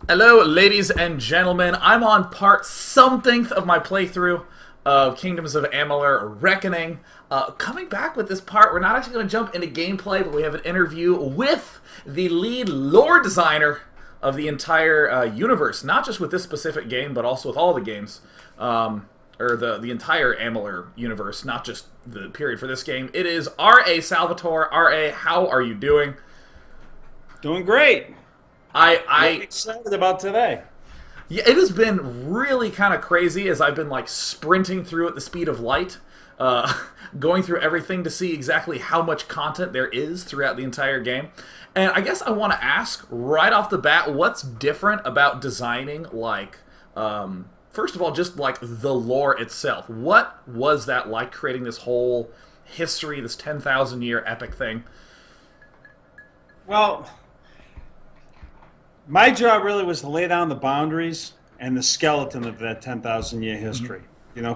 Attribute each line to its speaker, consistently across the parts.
Speaker 1: Hello, ladies and gentlemen. I'm on part something of my playthrough of Kingdoms of Amalur Reckoning. Coming back with this part, we're not actually going to jump into gameplay, but we have an interview with the lead lore designer of the entire universe, not just with this specific game, but also with all the games, or the entire Amalur universe, not just the period for this game. It is R.A. Salvatore. R.A., how are you doing?
Speaker 2: Doing great.
Speaker 1: I,
Speaker 2: What are you
Speaker 1: I
Speaker 2: excited about today?
Speaker 1: Yeah, it has been really kind of crazy as I've been like sprinting through at the speed of light, uh, going through everything to see exactly how much content there is throughout the entire game. And I guess I want to ask right off the bat, what's different about designing first of all, just like the lore itself. What was that like creating this whole history, this 10,000 year epic thing?
Speaker 2: Well, my job really was to lay down the boundaries and the skeleton of that 10,000 year history.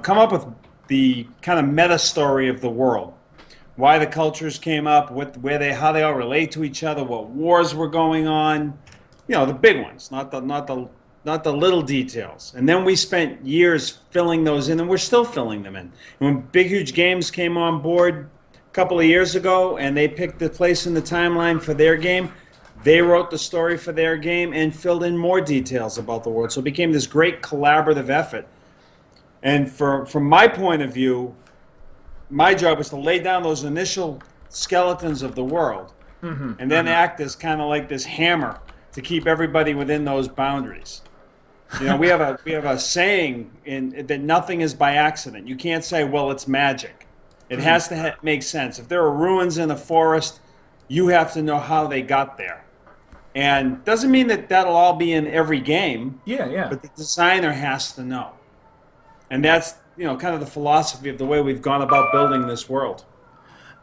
Speaker 2: Come up with the kind of meta story of the world. Why the cultures came up, how they all relate to each other, what wars were going on. The big ones, not the little details. And then we spent years filling those in, and we're still filling them in. And when Big Huge Games came on board a couple of years ago, and they picked the place in the timeline for their game, they wrote the story for their game and filled in more details about the world. So it became this great collaborative effort. And from my point of view, my job was to lay down those initial skeletons of the world, and then act as kind of like this hammer to keep everybody within those boundaries. We have a saying that nothing is by accident. You can't say, well, it's magic. It has to make sense. If there are ruins in a forest, you have to know how they got there. And doesn't mean that that'll all be in every game,
Speaker 1: Yeah, yeah.
Speaker 2: but the designer has to know. And that's, kind of the philosophy of the way we've gone about building this world.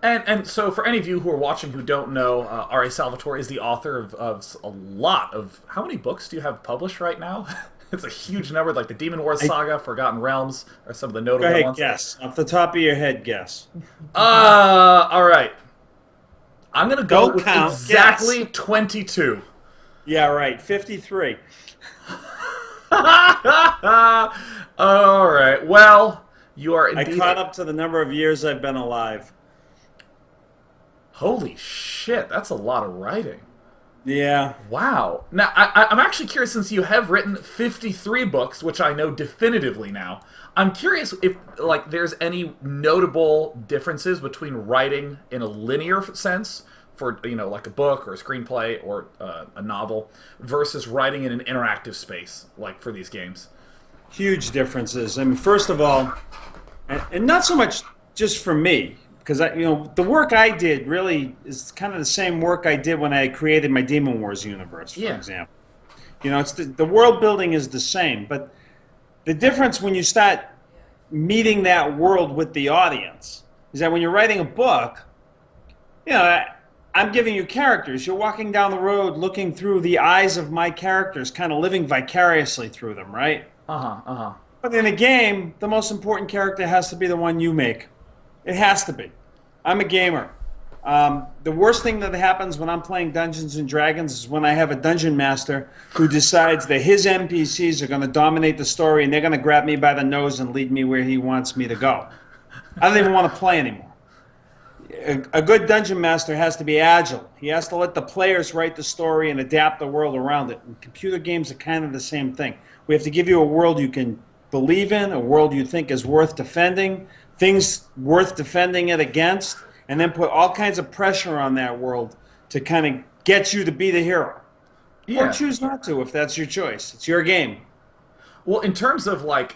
Speaker 1: And so, for any of you who are watching who don't know, R.A. Salvatore is the author of a lot of... How many books do you have published right now? It's a huge number, like the Demon Wars Saga, Forgotten Realms, are some of the
Speaker 2: Go
Speaker 1: notable
Speaker 2: ahead,
Speaker 1: ones.
Speaker 2: guess. Off the top of your head, guess.
Speaker 1: All right. I'm going to go
Speaker 2: Don't
Speaker 1: with
Speaker 2: count.
Speaker 1: exactly
Speaker 2: Guess.
Speaker 1: 22.
Speaker 2: Yeah, right. 53.
Speaker 1: All right. Well, you are
Speaker 2: I
Speaker 1: indeed...
Speaker 2: caught up to the number of years I've been alive.
Speaker 1: Holy shit, that's a lot of writing.
Speaker 2: Yeah.
Speaker 1: Wow. Now, I'm actually curious, since you have written 53 books, which I know definitively now, I'm curious if, like, there's any notable differences between writing in a linear sense for, like a book or a screenplay or a novel versus writing in an interactive space, like for these games.
Speaker 2: Huge differences. I mean, first of all, and not so much just for me, because the work I did really is kind of the same work I did when I created my Demon Wars universe, for
Speaker 1: Yeah.
Speaker 2: example. It's the world building is the same, but the difference when you start meeting that world with the audience is that when you're writing a book, I'm giving you characters. You're walking down the road looking through the eyes of my characters, kind of living vicariously through them, right?
Speaker 1: Uh-huh, uh-huh.
Speaker 2: But in a game, the most important character has to be the one you make. It has to be. I'm a gamer. The worst thing that happens when I'm playing Dungeons and Dragons is when I have a dungeon master who decides that his NPCs are going to dominate the story and they're going to grab me by the nose and lead me where he wants me to go. I don't even want to play anymore. A good dungeon master has to be agile. He has to let the players write the story and adapt the world around it. And computer games are kind of the same thing. We have to give you a world you can believe in, a world you think is worth defending, things worth defending it against, and then put all kinds of pressure on that world to kind of get you to be the hero. Or
Speaker 1: Yeah.
Speaker 2: choose not to if that's your choice. It's your game.
Speaker 1: Well, in terms of like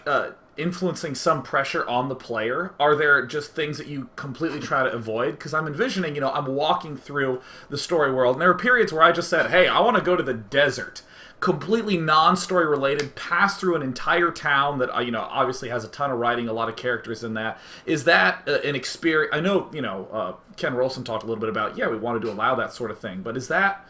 Speaker 1: influencing some pressure on the player, are there just things that you completely try to avoid? Because I'm envisioning, I'm walking through the story world, and there are periods where I just said, "Hey, I want to go to the desert." Completely non-story related, pass through an entire town that obviously has a ton of writing, a lot of characters in that. Is that an experience? I know Ken Rolson talked a little bit about, we wanted to allow that sort of thing, but is that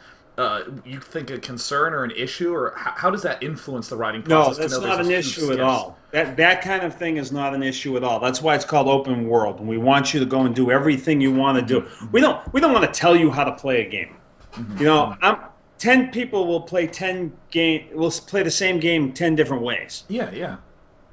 Speaker 1: you think a concern or an issue, or how does that influence the writing
Speaker 2: No,
Speaker 1: process?
Speaker 2: that's
Speaker 1: To know
Speaker 2: not
Speaker 1: there's
Speaker 2: an
Speaker 1: a huge
Speaker 2: issue at
Speaker 1: skips?
Speaker 2: all. That kind of thing is not an issue at all. That's why it's called open world, and we want you to go and do everything you want to do. We don't want to tell you how to play a game. I'm 10 people will play 10 game will play the same game 10 different ways.
Speaker 1: Yeah, yeah.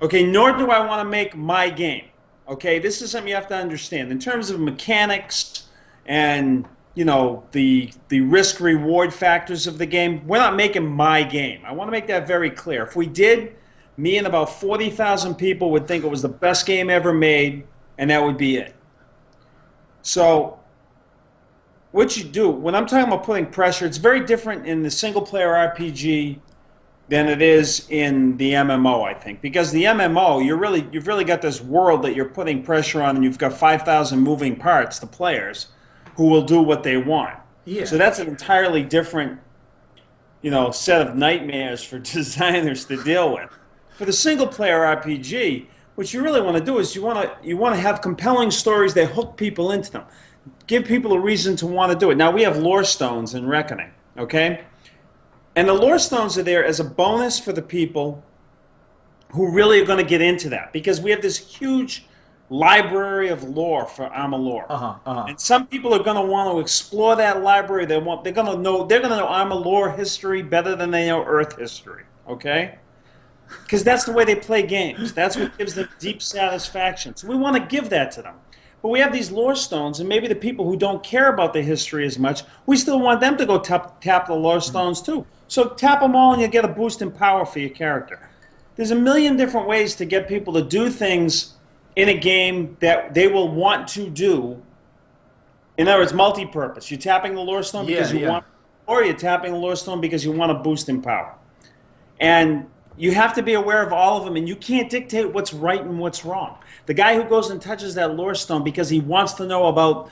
Speaker 2: Okay, nor do I want to make my game. Okay, this is something you have to understand in terms of mechanics and the risk reward factors of the game. We're not making my game. I want to make that very clear. If we did, me and about 40,000 people would think it was the best game ever made, and that would be it. So what you do when I'm talking about putting pressure, it's very different in the single player RPG than it is in the MMO, I think, because the MMO you've really got this world that you're putting pressure on, and you've got 5,000 moving parts, the players, who will do what they want.
Speaker 1: Yeah.
Speaker 2: So that's an entirely different, set of nightmares for designers to deal with. For the single player RPG, what you really want to do is you want to have compelling stories that hook people into them, give people a reason to want to do it. Now we have lore stones in Reckoning, okay? And the lore stones are there as a bonus for the people who really are going to get into that, because we have this huge library of lore for Amalur. And some people are going to want to explore that library. They're going to know Amalur history better than they know Earth history, okay? Because that's the way they play games. That's what gives them deep satisfaction. So we want to give that to them. But we have these lore stones, and maybe the people who don't care about the history as much, we still want them to go tap the lore stones too. So tap them all and you get a boost in power for your character. There's a million different ways to get people to do things in a game that they will want to do. In other words, multi-purpose. You're tapping the lore stone because you want, or you're tapping the lore stone because you want a boost in power. And you have to be aware of all of them, and you can't dictate what's right and what's wrong. The guy who goes and touches that lore stone because he wants to know about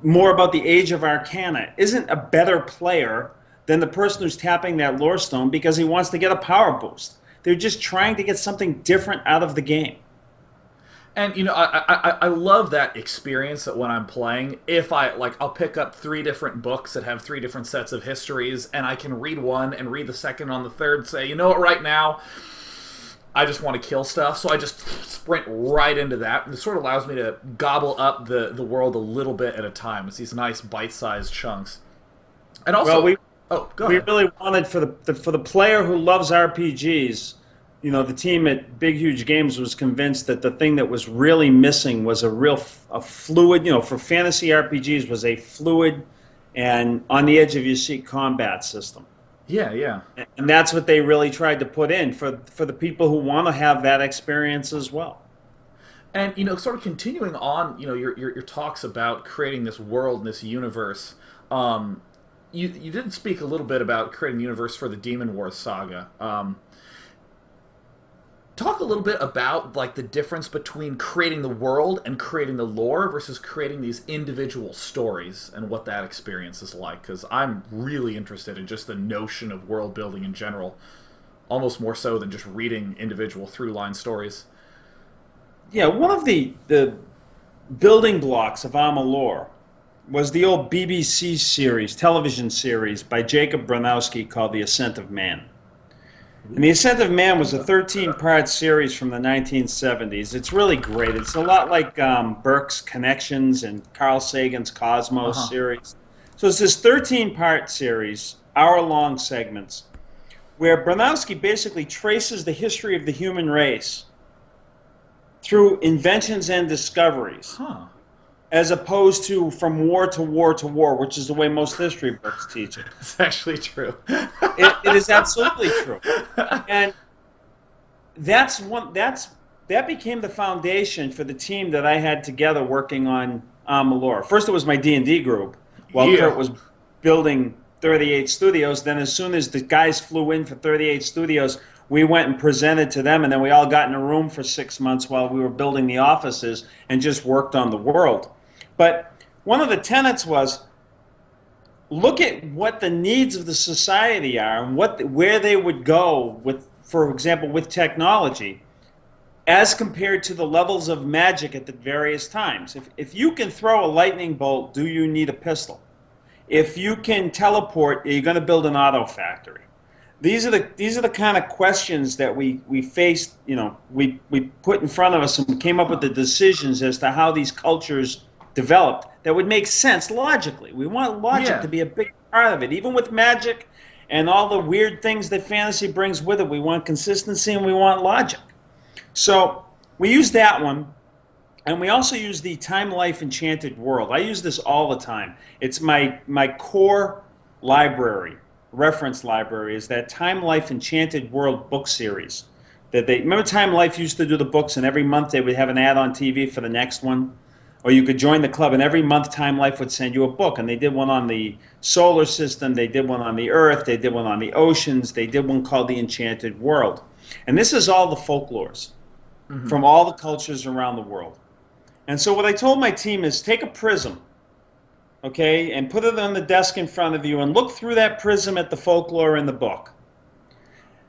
Speaker 2: more about the age of Arcana isn't a better player than the person who's tapping that lore stone because he wants to get a power boost. They're just trying to get something different out of the game.
Speaker 1: And I love that experience that when I'm playing, if I'll pick up 3 different books that have 3 different sets of histories, and I can read one and read the second on the third, say, you know what, right now, I just want to kill stuff, so I just sprint right into that. And it sort of allows me to gobble up the world a little bit at a time. It's these nice bite-sized chunks. And also,
Speaker 2: we
Speaker 1: go ahead.
Speaker 2: Really wanted for the player who loves RPGs. The team at Big Huge Games was convinced that the thing that was really missing was a fluid, for fantasy RPGs, was a fluid and on the edge of your seat combat system.
Speaker 1: Yeah, yeah.
Speaker 2: And that's what they really tried to put in for the people who want to have that experience as well.
Speaker 1: And, sort of continuing on, your talks about creating this world and this universe, you did speak a little bit about creating a universe for the Demon Wars saga. Talk a little bit about the difference between creating the world and creating the lore versus creating these individual stories and what that experience is like, because I'm really interested in just the notion of world building in general, almost more so than just reading individual through-line stories.
Speaker 2: Yeah, one of the building blocks of Amalur was the old BBC television series by Jacob Bronowski called The Ascent of Man. And The Ascent of Man was a 13-part series from the 1970s. It's really great. It's a lot like Burke's Connections and Carl Sagan's Cosmos series. So it's this 13-part series, hour-long segments, where Bronowski basically traces the history of the human race through inventions and discoveries, as opposed to from war to war to war, which is the way most history books teach it.
Speaker 1: It's actually true.
Speaker 2: It is absolutely true. And that became the foundation for the team that I had together working on Amalur. First, it was my D&D group while Kurt was building 38 Studios. Then as soon as the guys flew in for 38 Studios, we went and presented to them, and then we all got in a room for 6 months while we were building the offices and just worked on the world. But one of the tenets was, look at what the needs of the society are and where they would go with, for example, with technology, as compared to the levels of magic at the various times. If you can throw a lightning bolt, do you need a pistol? If you can teleport, are you going to build an auto factory? These are the kind of questions that we faced, we put in front of us, and we came up with the decisions as to how these cultures developed that would make sense logically. We want logic to be a big part of it. Even with magic and all the weird things that fantasy brings with it, we want consistency and we want logic. So we use that one. And we also use the Time Life Enchanted World. I use this all the time. It's my core library, reference library, is that Time Life Enchanted World book series. That they remember Time Life used to do the books, and every month they would have an ad on TV for the next one. Or you could join the club, and every month Time Life would send you a book. And they did one on the solar system, they did one on the earth, they did one on the oceans, they did one called the Enchanted World. And this is all the folklores from all the cultures around the world. And so what I told my team is take a prism, okay, and put it on the desk in front of you and look through that prism at the folklore in the book.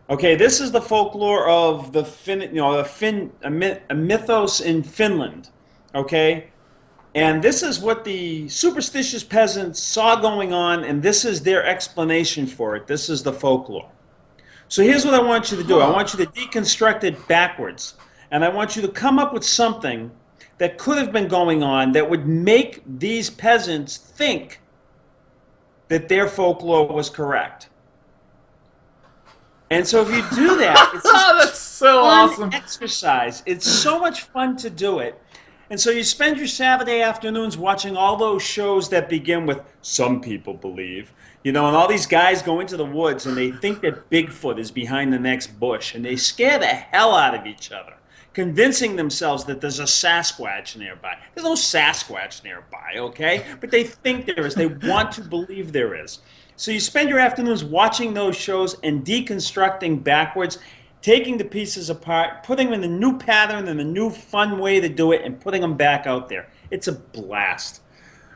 Speaker 2: Okay, this is the folklore of a mythos in Finland, okay? And this is what the superstitious peasants saw going on, and this is their explanation for it. This is the folklore. So here's what I want you to do. I want you to deconstruct it backwards, and I want you to come up with something that could have been going on that would make these peasants think that their folklore was correct. And so if you do that, it's just
Speaker 1: That's so awesome.
Speaker 2: exercise. It's so much fun to do it. And so you spend your Saturday afternoons watching all those shows that begin with "some people believe," and all these guys go into the woods and they think that Bigfoot is behind the next bush, and they scare the hell out of each other, convincing themselves that there's a Sasquatch nearby. There's no Sasquatch nearby, okay? But they think there is. They want to believe there is. So you spend your afternoons watching those shows and deconstructing backwards, taking the pieces apart, putting them in a new pattern and a new fun way to do it, and putting them back out there. It's a blast.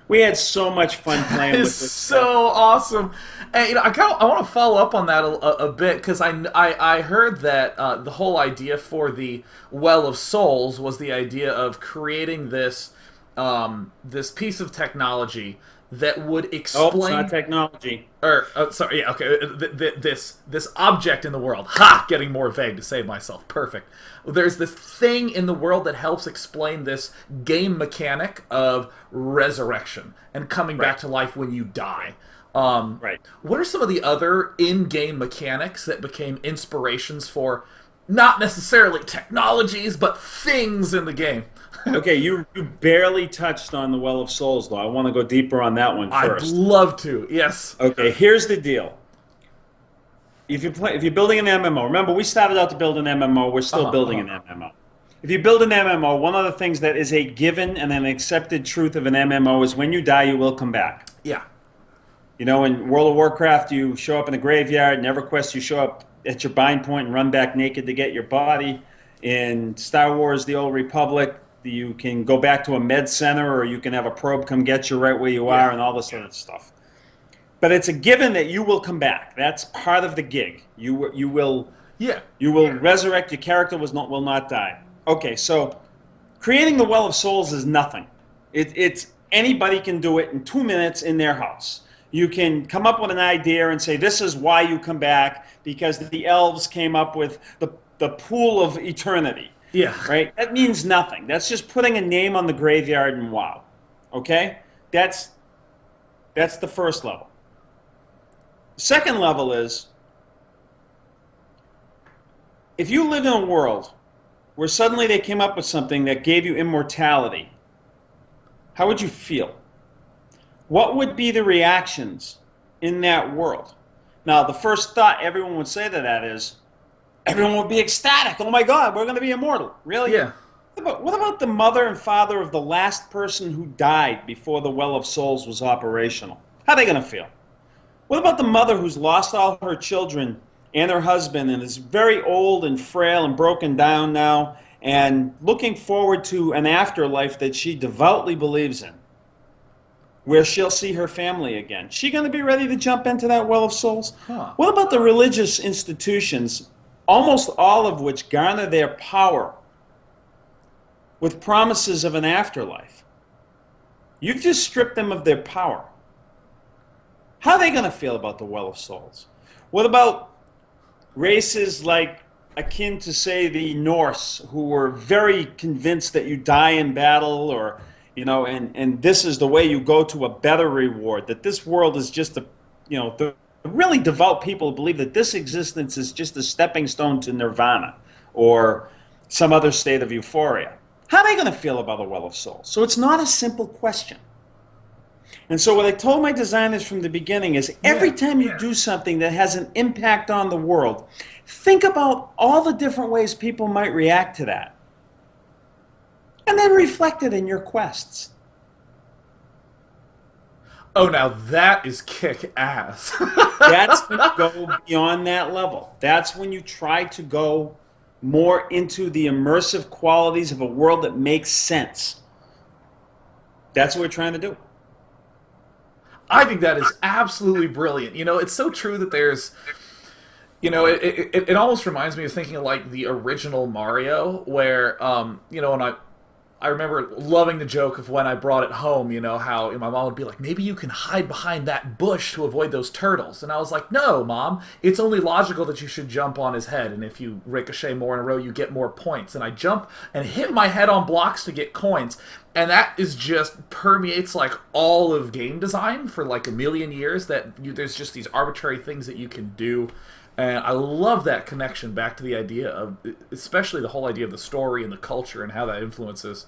Speaker 2: We had so much fun playing with this.
Speaker 1: It's so awesome. And I want to follow up on that a bit, because I heard that the whole idea for the Well of Souls was the idea of creating this this piece of technology that would explain.
Speaker 2: Oh, it's not technology.
Speaker 1: Sorry, yeah, okay. This object in the world. Ha! Getting more vague to save myself. Perfect. There's this thing in the world that helps explain this game mechanic of resurrection and coming back to life when you die.
Speaker 2: Right.
Speaker 1: What are some of the other in-game mechanics that became inspirations for not necessarily technologies, but things in the game?
Speaker 2: Okay, you barely touched on the Well of Souls, though. I want to go deeper on that one first.
Speaker 1: I'd love to, yes.
Speaker 2: Okay, here's the deal. If you're building an MMO, remember we started out to build an MMO. We're still building an MMO. If you build an MMO, one of the things that is a given and an accepted truth of an MMO is when you die, you will come back.
Speaker 1: Yeah.
Speaker 2: In World of Warcraft, you show up in the graveyard. In EverQuest, you show up at your bind point and run back naked to get your body. In Star Wars, The Old Republic, you can go back to a med center, or you can have a probe come get you right where you are, and all this sort of stuff. But it's a given that you will come back. That's part of the gig. You will resurrect. Your character will not die. Okay, so creating the Well of Souls is nothing. It's anybody can do it in 2 minutes in their house. You can come up with an idea and say, this is why you come back, because the elves came up with the pool of eternity.
Speaker 1: Yeah.
Speaker 2: Right? That means nothing. That's just putting a name on the graveyard and wow. Okay? That's the first level. The second level is, if you live in a world where suddenly they came up with something that gave you immortality, how would you feel? What would be the reactions in that world? Now, the first thought everyone would say to that is, everyone would be ecstatic. Oh my God, we're going to be immortal. Really?
Speaker 1: Yeah.
Speaker 2: What about the mother and father of the last person who died before the Well of Souls was operational? How are they going to feel? What about the mother who's lost all her children and her husband and is very old and frail and broken down now and looking forward to an afterlife that she devoutly believes in, where she'll see her family again? She going to be ready to jump into that Well of Souls?
Speaker 1: Huh.
Speaker 2: What about the religious institutions, almost all of which garner their power with promises of an afterlife? You've just stripped them of their power. How are they going to feel about the Well of Souls? What about races like, akin to, say, the Norse, who were very convinced that you die in battle, or, and this is the way you go to a better reward, that this world is just the really devout people believe that this existence is just a stepping stone to nirvana or some other state of euphoria. How are they going to feel about the Well of Souls? So it's not a simple question. And so what I told my designers from the beginning is every time you do something that has an impact on the world, think about all the different ways people might react to that. And then reflect it in your quests.
Speaker 1: Oh, now that is kick ass.
Speaker 2: That's when you go beyond that level. That's when you try to go more into the immersive qualities of a world that makes sense. That's what we're trying to do.
Speaker 1: I think that is absolutely brilliant. It's so true that there's, it almost reminds me of thinking of like the original Mario, where, and I remember loving the joke of when I brought it home, how my mom would be like, maybe you can hide behind that bush to avoid those turtles. And I was like, no, Mom, it's only logical that you should jump on his head. And if you ricochet more in a row, you get more points. And I jump and hit my head on blocks to get coins. And that is just permeates like all of game design for like a million years, that there's just these arbitrary things that you can do. And I love that connection back to the idea of, especially the whole idea of the story and the culture and how that influences.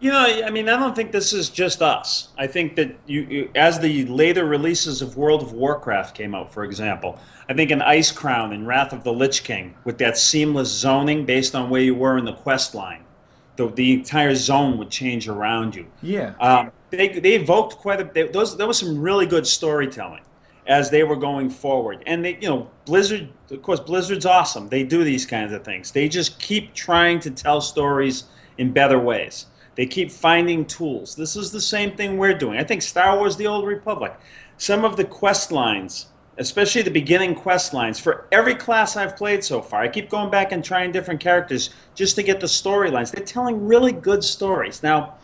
Speaker 2: I don't think this is just us. I think that as the later releases of World of Warcraft came out, for example, I think in Ice Crown and Wrath of the Lich King, with that seamless zoning based on where you were in the quest line, the entire zone would change around you.
Speaker 1: Yeah.
Speaker 2: They evoked quite a bit. There was some really good storytelling as they were going forward. And Blizzard, of course, Blizzard's awesome. They do these kinds of things. They just keep trying to tell stories in better ways. They keep finding tools. This is the same thing we're doing. I think Star Wars: The Old Republic, some of the quest lines, especially the beginning quest lines, for every class I've played so far, I keep going back and trying different characters just to get the storylines. They're telling really good stories. Now,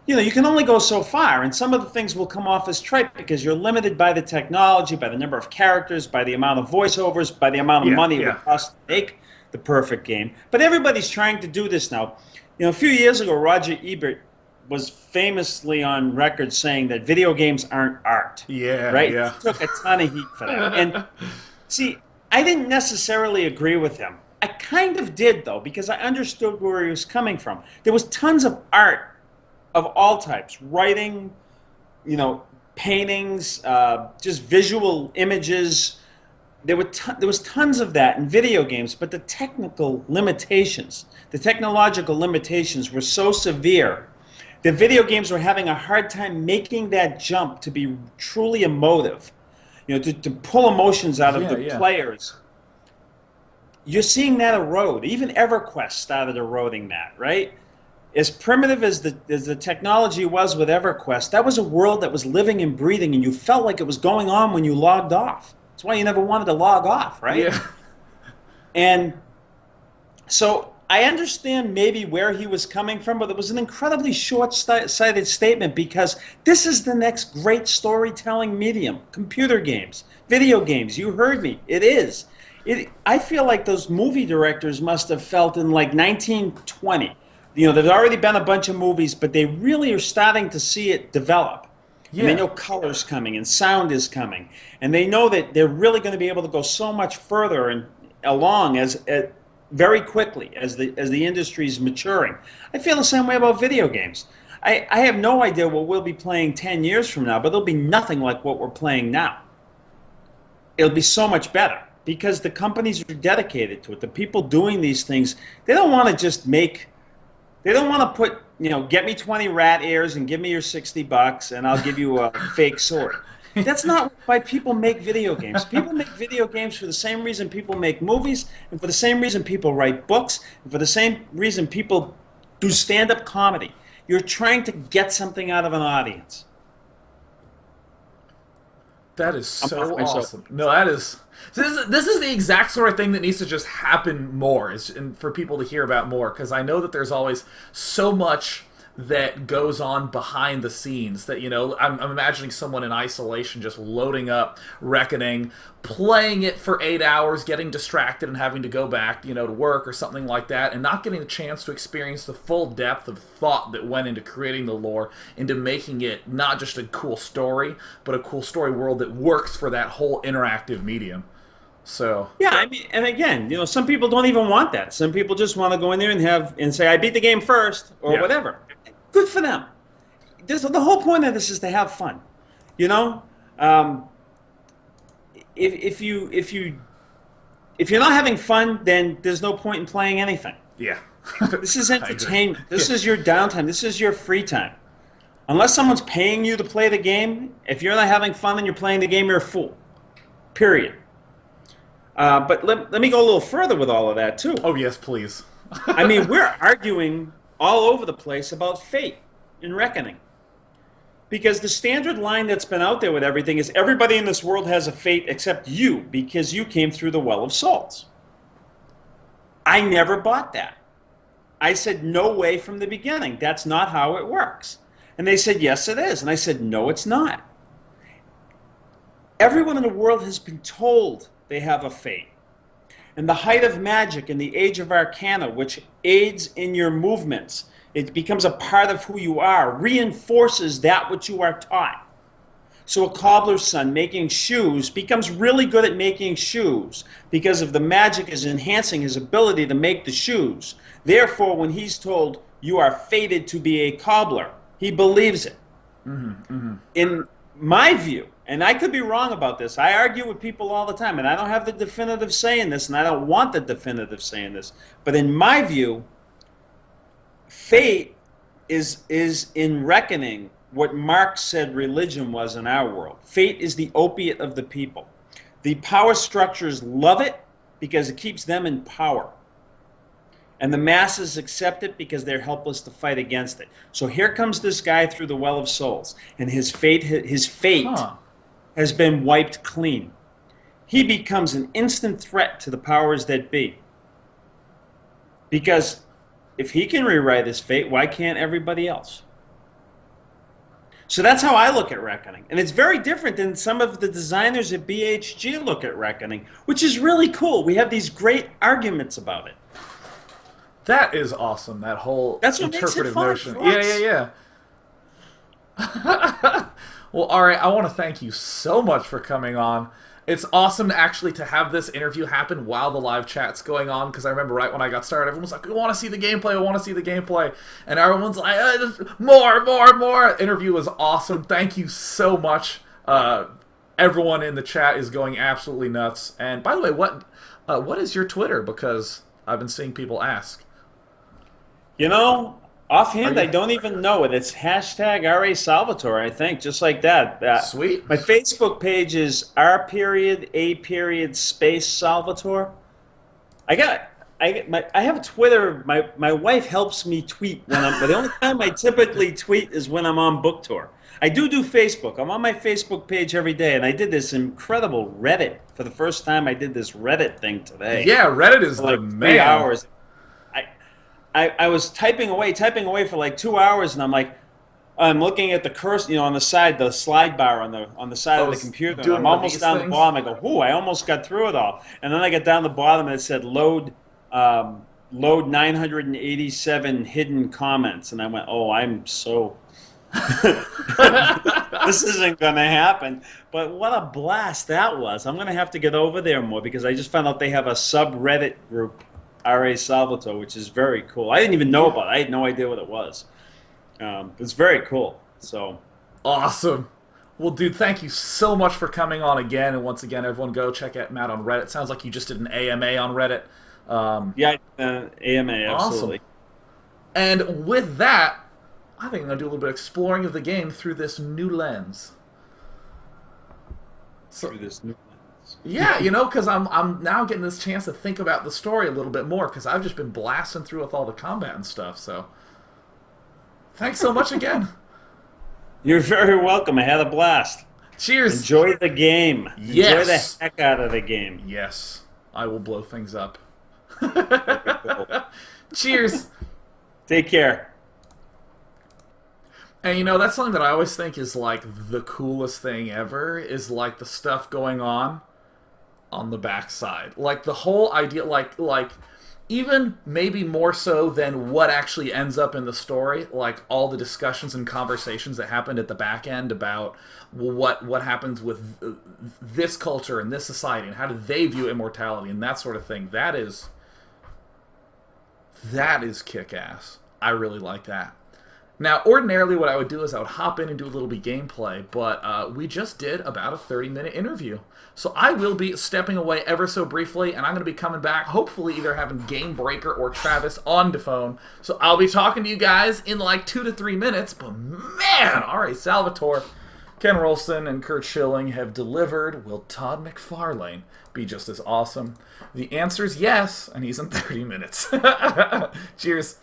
Speaker 2: you can only go so far, and some of the things will come off as trite because you're limited by the technology, by the number of characters, by the amount of voiceovers, by the amount of money it would cost to make the perfect game. But everybody's trying to do this now. A few years ago, Roger Ebert was famously on record saying that video games aren't art.
Speaker 1: Yeah,
Speaker 2: right?
Speaker 1: yeah.
Speaker 2: He took a ton of heat for that. And see, I didn't necessarily agree with him. I kind of did, though, because I understood where he was coming from. There was tons of art of all types, writing, paintings, just visual images. There was tons of that in video games, but the technological limitations were so severe that video games were having a hard time making that jump to be truly emotive, to pull emotions out of the players. You're seeing that erode. Even EverQuest started eroding that, right? As primitive as the technology was with EverQuest, that was a world that was living and breathing, and you felt like it was going on when you logged off. That's why you never wanted to log off, right?
Speaker 1: Yeah.
Speaker 2: And so I understand maybe where he was coming from, but it was an incredibly short-sighted statement because this is the next great storytelling medium. Computer games, video games, you heard me. It is. I feel like those movie directors must have felt in like 1920. There's already been a bunch of movies, but they really are starting to see it develop. Yeah. And they know color's coming and sound is coming. And they know that they're really going to be able to go so much further and along very quickly as the industry's maturing. I feel the same way about video games. I have no idea what we'll be playing 10 years from now, but it'll be nothing like what we're playing now. It'll be so much better because the companies are dedicated to it. The people doing these things, they don't want to just they don't want to put, get me 20 rat ears and give me your $60 and I'll give you a fake sword. That's not why people make video games. People make video games for the same reason people make movies, and for the same reason people write books, and for the same reason people do stand-up comedy. You're trying to get something out of an audience.
Speaker 1: That is so awesome. No, that is... This is the exact sort of thing that needs to just happen more, and for people to hear about more, because I know that there's always so much that goes on behind the scenes. That, I'm imagining someone in isolation just loading up Reckoning, playing it for 8 hours, getting distracted and having to go back, to work or something like that, and not getting a chance to experience the full depth of thought that went into creating the lore, into making it not just a cool story, but a cool story world that works for that whole interactive medium. So
Speaker 2: yeah, I mean, and again, some people don't even want that. Some people just want to go in there and say, I beat the game first, or whatever. Good for them. The whole point of this is to have fun. If you're not having fun, then there's no point in playing anything.
Speaker 1: Yeah.
Speaker 2: This is entertainment. This is your downtime. This is your free time. Unless someone's paying you to play the game, if you're not having fun and you're playing the game, you're a fool. Period. But let me go a little further with all of that, too.
Speaker 1: Oh, yes, please.
Speaker 2: I mean, we're arguing all over the place about fate in Reckoning. Because the standard line that's been out there with everything is everybody in this world has a fate except you, because you came through the Well of Souls. I never bought that. I said, no way from the beginning. That's not how it works. And they said, yes, it is. And I said, no, it's not. Everyone in the world has been told they have a fate. And the height of magic and the age of arcana, which aids in your movements, it becomes a part of who you are, reinforces that which you are taught. So a cobbler's son making shoes becomes really good at making shoes because of the magic is enhancing his ability to make the shoes. Therefore, when he's told, you are fated to be a cobbler, he believes it. In my view, and I could be wrong about this, I argue with people all the time, and I don't have the definitive say in this, and I don't want the definitive say in this, but in my view, fate is in Reckoning what Marx said religion was in our world. Fate is the opiate of the people. The power structures love it because it keeps them in power. And the masses accept it because they're helpless to fight against it. So here comes this guy through the Well of Souls, and his fate has been wiped clean. He becomes an instant threat to the powers that be. Because if he can rewrite his fate, why can't everybody else? So that's how I look at Reckoning. And it's very different than some of the designers at BHG look at Reckoning, which is really cool. We have these great arguments about it.
Speaker 1: That is awesome, that whole interpretive notion. Yeah. Well, all right, I want to thank you so much for coming on. It's awesome actually to have this interview happen while the live chat's going on, because I remember right when I got started, everyone was like, I want to see the gameplay, I want to see the gameplay. And everyone's like, more. Interview was awesome. Thank you so much. Everyone in the chat is going absolutely nuts. And by the way, what is your Twitter? Because I've been seeing people ask.
Speaker 2: Offhand, I don't even know it. It's hashtag RA Salvatore, I think, just like that.
Speaker 1: Sweet.
Speaker 2: My Facebook page is R.A. Salvatore. I have a Twitter. My wife helps me tweet but the only time I typically tweet is when I'm on book tour. I do Facebook. I'm on my Facebook page every day, and I did this incredible Reddit. For the first time, I did this Reddit thing today.
Speaker 1: Yeah, Reddit is
Speaker 2: like
Speaker 1: the
Speaker 2: 3
Speaker 1: man.
Speaker 2: hours. I was typing away for like 2 hours, and I'm looking at the cursor, on the side, the slide bar on the side of the computer. And I'm almost down the bottom. I go, I almost got through it all. And then I got down the bottom, and it said load 987 hidden comments, and I went, I'm so. This isn't going to happen. But what a blast that was. I'm going to have to get over there more because I just found out they have a subreddit group, R.A. Salvatore, which is very cool. I didn't even know about it. I had no idea what it was. It's very cool. So
Speaker 1: awesome. Well, dude, thank you so much for coming on again. And once again, everyone go check out Matt on Reddit. Sounds like you just did an AMA on Reddit.
Speaker 2: AMA, absolutely.
Speaker 1: Awesome. And with that, I think I'm going to do a little bit of exploring of the game through this new lens. Yeah, because I'm now getting this chance to think about the story a little bit more because I've just been blasting through with all the combat and stuff. So, thanks so much again.
Speaker 2: You're very welcome. I had a blast.
Speaker 1: Cheers.
Speaker 2: Enjoy the game.
Speaker 1: Yes.
Speaker 2: Enjoy the heck out of the game.
Speaker 1: Yes, I will blow things up. Cheers.
Speaker 2: Take care.
Speaker 1: And that's something that I always think is like the coolest thing ever is like the stuff going on the backside. Like the whole idea, like even maybe more so than what actually ends up in the story, like all the discussions and conversations that happened at the back end about what happens with this culture and this society and how do they view immortality and that sort of thing. That is kick-ass. I really like that. Now, ordinarily what I would do is I would hop in and do a little bit gameplay, but we just did about a 30-minute interview. So I will be stepping away ever so briefly, and I'm going to be coming back, hopefully either having Game Breaker or Travis on the phone. So I'll be talking to you guys in like 2 to 3 minutes, but man, all right, Salvatore, Ken Rolston, and Kurt Schilling have delivered. Will Todd McFarlane be just as awesome? The answer is yes, and he's in 30 minutes. Cheers.